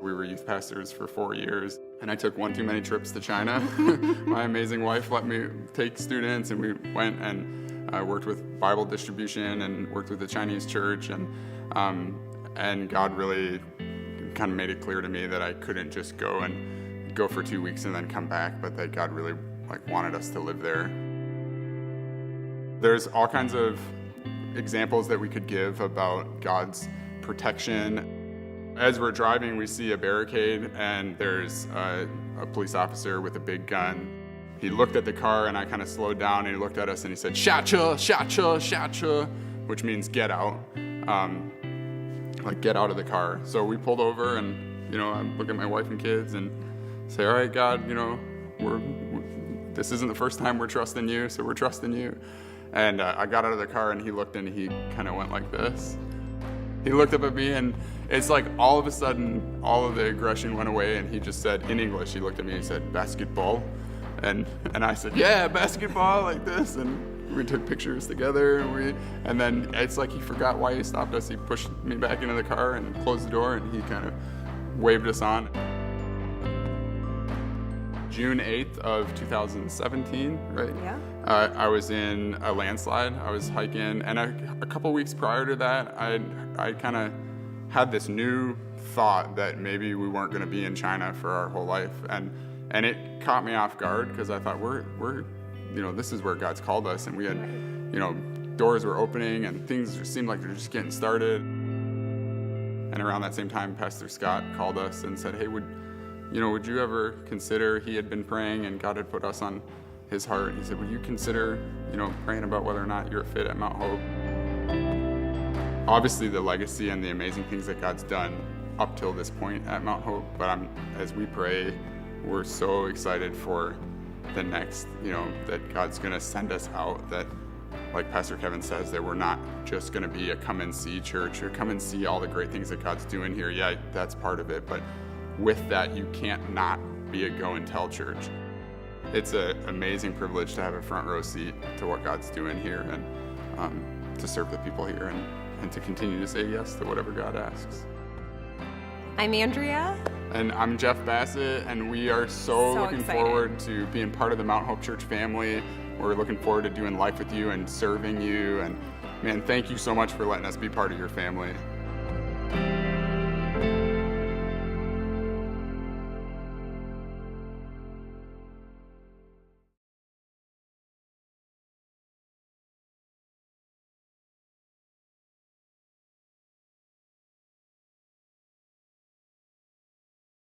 We were youth pastors for 4 years, and I took one too many trips to China. My amazing wife let me take students, and we went and worked with Bible distribution and worked with the Chinese church, and God really kind of made it clear to me that I couldn't just go for 2 weeks and then come back, but that God really wanted us to live there. There's all kinds of examples that we could give about God's protection. As we're driving, we see a barricade, and there's a police officer with a big gun. He looked at the car, and I kind of slowed down, and he looked at us, and he said, "Shacha, shacha, shacha," which means get out, get out of the car. So we pulled over, and I look at my wife and kids and say, "All right, God, this isn't the first time we're trusting you, so we're trusting you." And I got out of the car, and he looked, and he kind of went like this. He looked up at me, and it's like all of a sudden, all of the aggression went away, and he just said, in English, he looked at me and he said, "Basketball." And I said, "Yeah, basketball," like this. And we took pictures together, and then it's like he forgot why he stopped us. He pushed me back into the car and closed the door, and he kind of waved us on. June 8th of 2017, right? Yeah. I was in a landslide. I was hiking, and a couple weeks prior to that, I kind of had this new thought that maybe we weren't going to be in China for our whole life, and it caught me off guard because I thought we're this is where God's called us, and we had doors were opening and things just seemed like they're just getting started. And around that same time, Pastor Scott called us and said, "Hey, would you ever consider," he had been praying and God had put us on his heart. He said, "Would you consider, praying about whether or not you're a fit at Mount Hope?" Obviously the legacy and the amazing things that God's done up till this point at Mount Hope, but as we pray, we're so excited for the next, that God's gonna send us out, that like Pastor Kevin says, that we're not just gonna be a come and see church or come and see all the great things that God's doing here. Yeah, that's part of it, but with that, you can't not be a go and tell church. It's an amazing privilege to have a front row seat to what God's doing here, and to serve the people here, and to continue to say yes to whatever God asks. I'm Andrea. And I'm Geoff Bassett, and we are so looking excited. forward to being part of the Mount Hope Church family. We're looking forward to doing life with you and serving you, and man, thank you so much for letting us be part of your family.